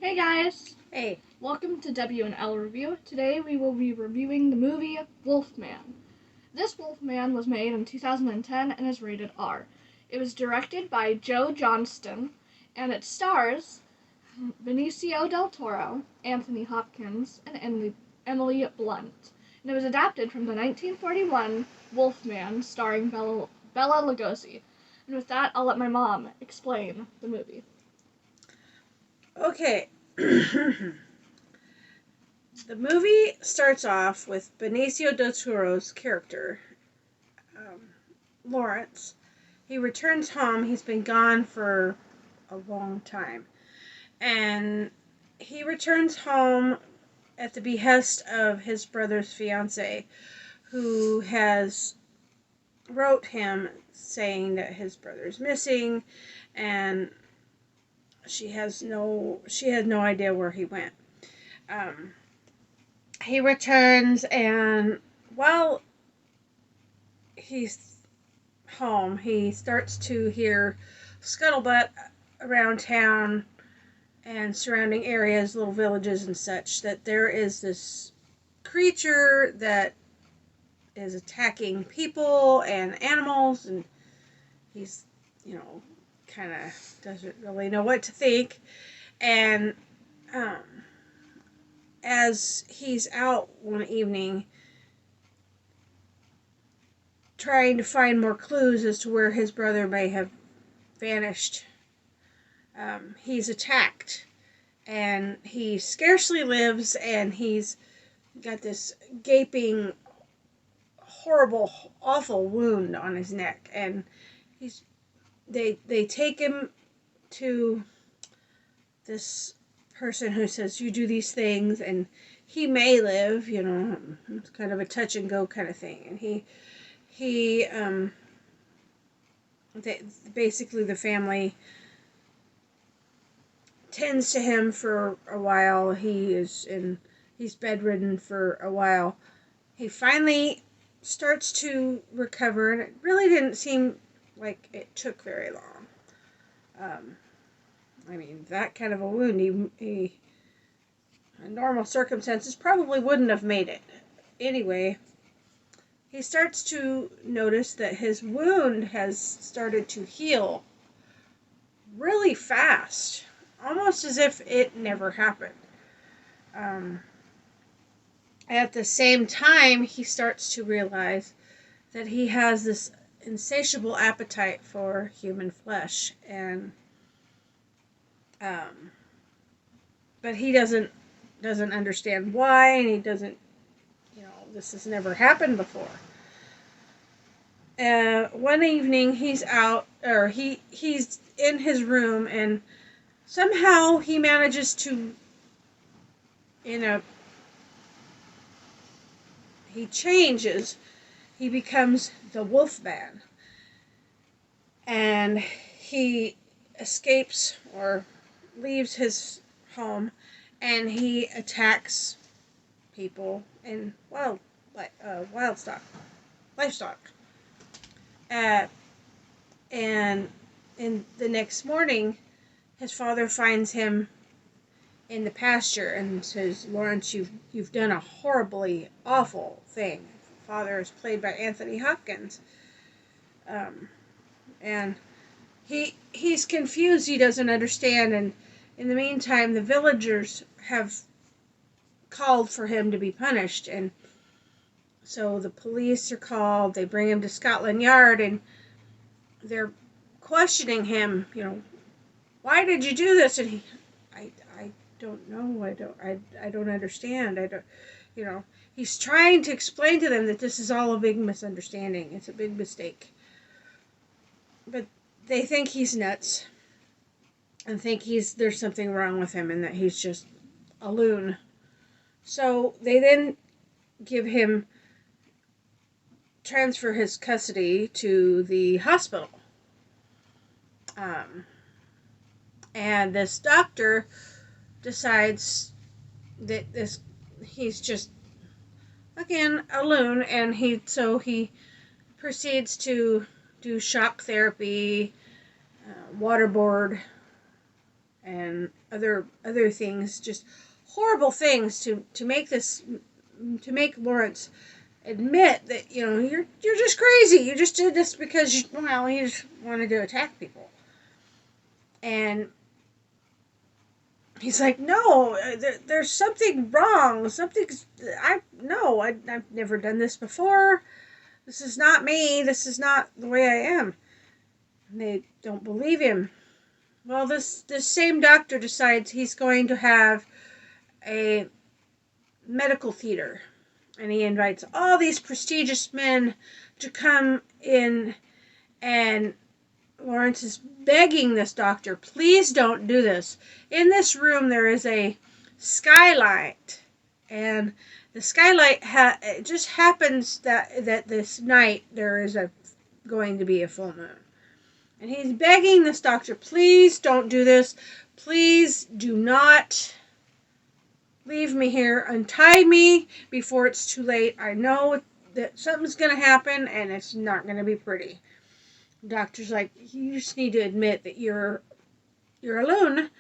Hey guys! Hey. Welcome to W&L Review. Today we will be reviewing the movie Wolfman. This Wolfman was made in 2010 and is rated R. It was directed by Joe Johnston and it stars Benicio del Toro, Anthony Hopkins, and Emily Blunt. And it was adapted from the 1941 Wolfman starring Bela Lugosi. And with that, I'll let my mom explain the movie. Okay. The movie starts off with Benicio del Toro's character, Lawrence. He returns home. He's been gone for a long time. And he returns home at the behest of his brother's fiancée, who has wrote him saying that his brother's missing and she had no idea where he went. He returns, and while he's home, he starts to hear scuttlebutt around town and surrounding areas, little villages and such, that there is this creature that is attacking people and animals, and he's, kind of doesn't really know what to think. And as he's out one evening trying to find more clues as to where his brother may have vanished, he's attacked. And he scarcely lives, and he's got this gaping, horrible, awful wound on his neck. And they take him to this person who says, you do these things and he may live. It's kind of a touch and go kind of thing. And basically the family tends to him for a while. He's bedridden for a while. He finally starts to recover, and it really didn't seem like it took very long. That kind of a wound, he in normal circumstances probably wouldn't have made it. Anyway, he starts to notice that his wound has started to heal really fast, almost as if it never happened. At the same time, he starts to realize that he has this insatiable appetite for human flesh, and but he doesn't understand why, and he doesn't, this has never happened before. One evening he's out, or he's in his room, and somehow he manages to, he changes. He becomes the Wolfman, and he escapes or leaves his home, and he attacks people and livestock. And in the next morning, his father finds him in the pasture and says, Lawrence, you've done a horribly awful thing. Father is played by Anthony Hopkins. And he's confused. He doesn't understand. And in the meantime, the villagers have called for him to be punished. And so the police are called. They bring him to Scotland Yard, and they're questioning him. Why did you do this? And I don't know. I don't understand. He's trying to explain to them that this is all a big misunderstanding. It's a big mistake. But they think he's nuts and think there's something wrong with him and that he's just a loon. So they then transfer his custody to the hospital. And this doctor decides that he's just, again, a loon, and he proceeds to do shock therapy, waterboard, and other things, just horrible things to make Lawrence admit that you're just crazy. You just did this because you just wanted to attack people. And he's like, no, there's something wrong. I've never done this before. This is not me. This is not the way I am. And they don't believe him. Well, this same doctor decides he's going to have a medical theater. And he invites all these prestigious men to come in, and Lawrence is begging this doctor, please don't do this. In this room there is a skylight, and the skylight it just happens that this night there is going to be a full moon. And he's begging this doctor, please don't do this. Please do not leave me here. Untie me before it's too late. I know that something's going to happen and it's not going to be pretty. The doctor's like, you just need to admit that you're alone,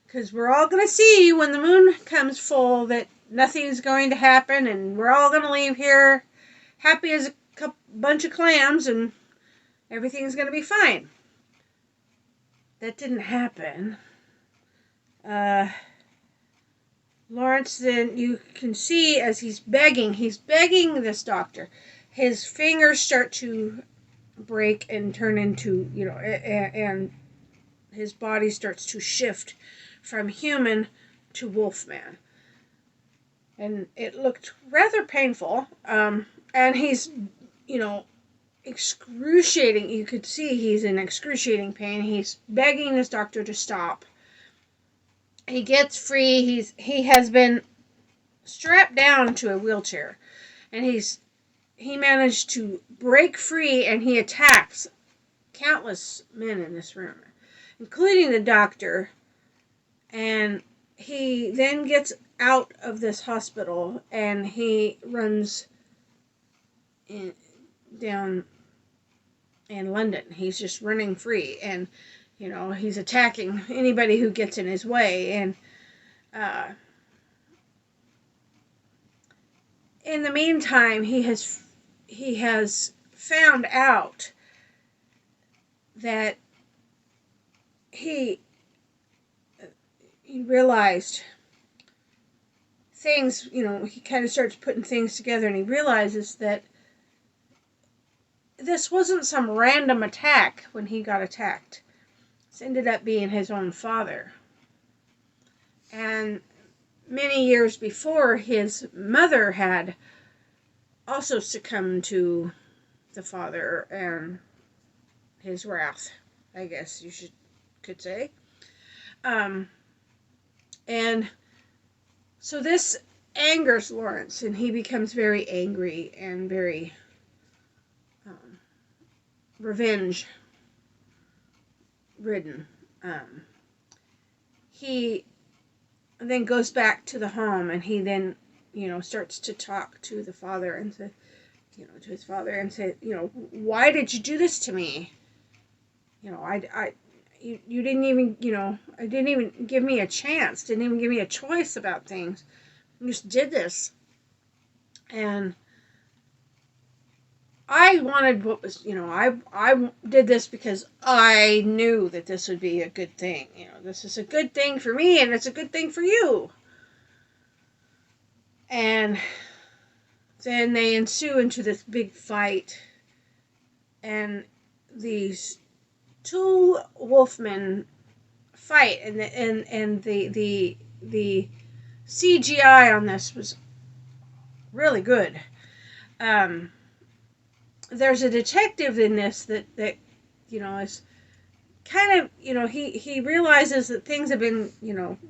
because we're all going to see when the moon comes full that nothing's going to happen, and we're all going to leave here happy as a bunch of clams, and everything's going to be fine. That didn't happen. Lawrence, then, you can see as he's begging this doctor, his fingers start to break and turn into, and his body starts to shift from human to Wolfman. And it looked rather painful. And he's, excruciating. You could see he's in excruciating pain. He's begging this doctor to stop. He gets free. He has been strapped down to a wheelchair, and he managed to break free, and he attacks countless men in this room, including the doctor. And he then gets out of this hospital, and he runs down in London. He's just running free, and he's attacking anybody who gets in his way. And in the meantime, he has found out that he realized things. He kind of starts putting things together, and he realizes that this wasn't some random attack when he got attacked. This ended up being his own father. And many years before, his mother had also succumbed to the father and his wrath, I guess you could say. And so this angers Lawrence, and he becomes very angry and very revenge ridden. He then goes back to the home, and he then starts to talk to the father and to his father and say, why did you do this to me? You didn't even, I didn't even give me a chance, didn't even give me a choice about things. You just did this. And I wanted what was, I did this because I knew that this would be a good thing. This is a good thing for me, and it's a good thing for you. And then they ensue into this big fight, and these two wolfmen fight, and the CGI on this was really good. There's a detective in this that is kind of, he realizes that things have been,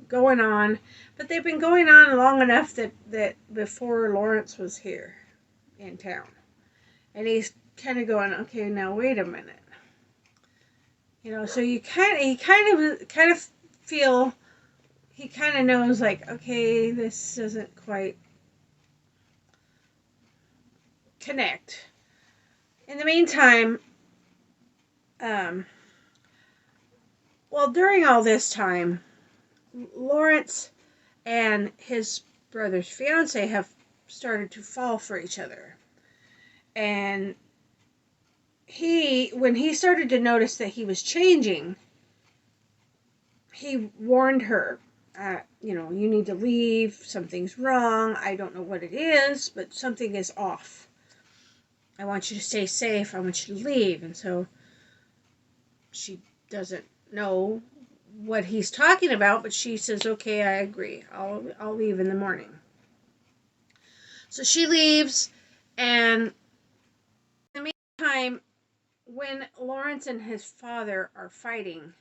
going on, but they've been going on long enough that before Lawrence was here in town. And he's kind of going, okay, now wait a minute. So he kind of feel, he kind of knows, like, okay, this doesn't quite connect. In the meantime, during all this time, Lawrence and his brother's fiance have started to fall for each other. And when he started to notice that he was changing, he warned her, you need to leave. Something's wrong. I don't know what it is, but something is off. I want you to stay safe. I want you to leave. And so she doesn't know what he's talking about, but she says, okay, I agree. I'll leave in the morning. So she leaves, and in the meantime, when Lawrence and his father are fighting,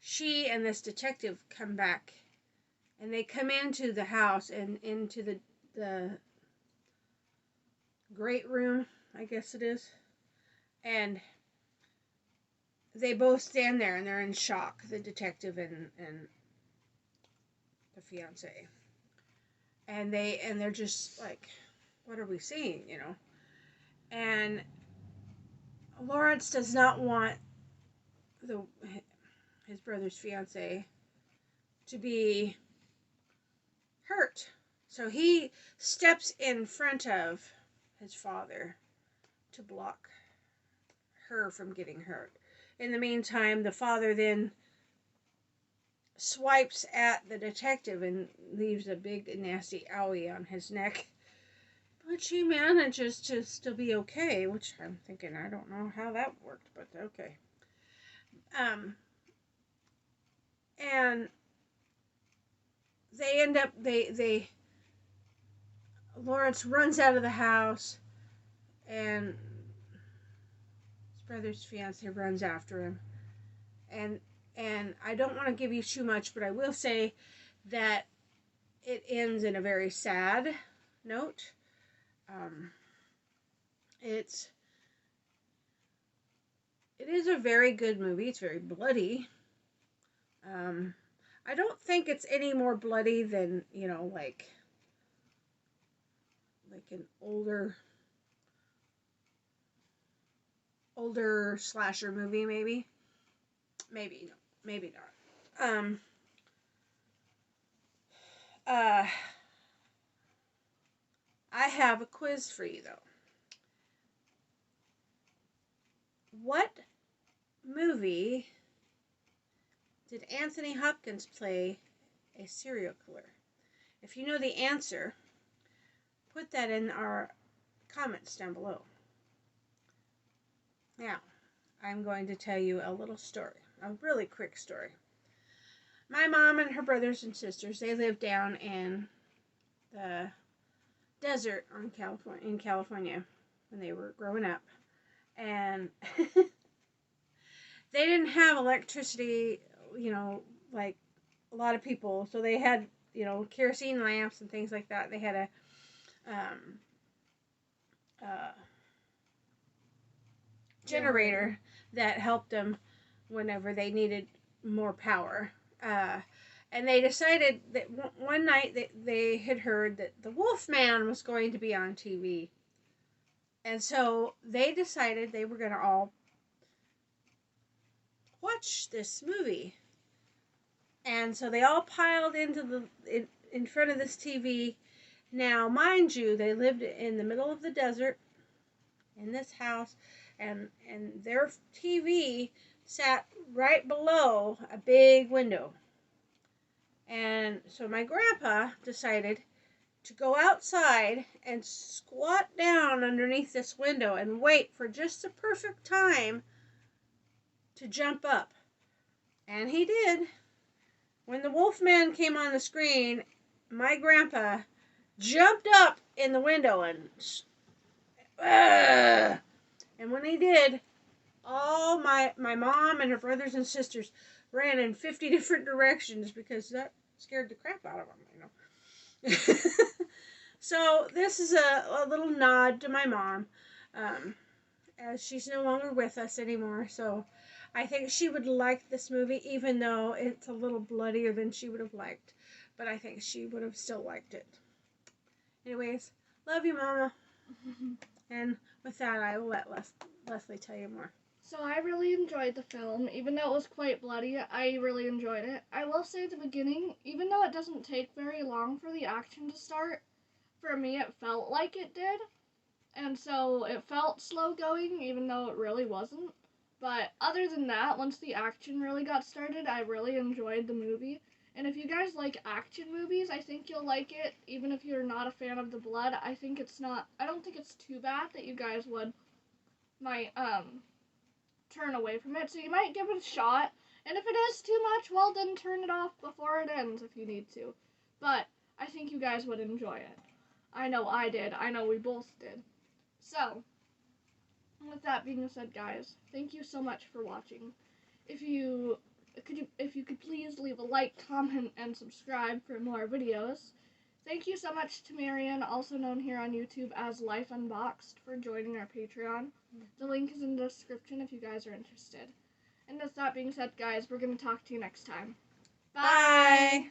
she and this detective come back, and they come into the house and into the great room, I guess it is, and they both stand there and they're in shock, the detective and the fiance. And they're just like, what are we seeing, And Lawrence does not want his brother's fiance to be hurt. So he steps in front of his father to block her from getting hurt. In the meantime, the father then swipes at the detective and leaves a big nasty owie on his neck. But she manages to still be okay, which I'm thinking, I don't know how that worked, but okay. And they end up, Lawrence runs out of the house, and his brother's fiance runs after him. And I don't want to give you too much, but I will say that it ends in a very sad note. It is a very good movie. It's very bloody. I don't think it's any more bloody than, like an older slasher movie, maybe. Maybe not. I have a quiz for you, though. What movie did Anthony Hopkins play a serial killer? If you know the answer, put that in our comments down below. Now, I'm going to tell you a little story, a really quick story. My mom and her brothers and sisters, they lived down in the desert in California when they were growing up. And they didn't have electricity, like a lot of people. So they had, kerosene lamps and things like that. They had a generator that helped them whenever they needed more power. And they decided that one night they had heard that the Wolfman was going to be on TV. And so they decided they were going to all watch this movie. And so they all piled into in front of this TV. Now, mind you, they lived in the middle of the desert in this house, and their TV sat right below a big window. And so my grandpa decided to go outside and squat down underneath this window and wait for just the perfect time to jump up. And he did. When the Wolfman came on the screen, my grandpa jumped up in the window and when he did, all my mom and her brothers and sisters ran in 50 different directions because that scared the crap out of them, So this is a little nod to my mom, as she's no longer with us anymore. So I think she would like this movie, even though it's a little bloodier than she would have liked. But I think she would have still liked it. Anyways, love you, Mama. And with that, I will let Leslie tell you more. So I really enjoyed the film, even though it was quite bloody. I really enjoyed it. I will say at the beginning, even though it doesn't take very long for the action to start, for me it felt like it did. And so it felt slow going, even though it really wasn't. But other than that, once the action really got started, I really enjoyed the movie. And if you guys like action movies, I think you'll like it. Even if you're not a fan of the blood, I don't think it's too bad that you guys might turn away from it. So you might give it a shot. And if it is too much, well then turn it off before it ends if you need to. But I think you guys would enjoy it. I know I did. I know we both did. So, with that being said, guys, thank you so much for watching. If you could please leave a like, comment, and subscribe for more videos. Thank you so much to Marion, also known here on YouTube as Life Unboxed, for joining our Patreon. The link is in the description if you guys are interested. And with that being said, guys, we're going to talk to you next time. Bye! Bye.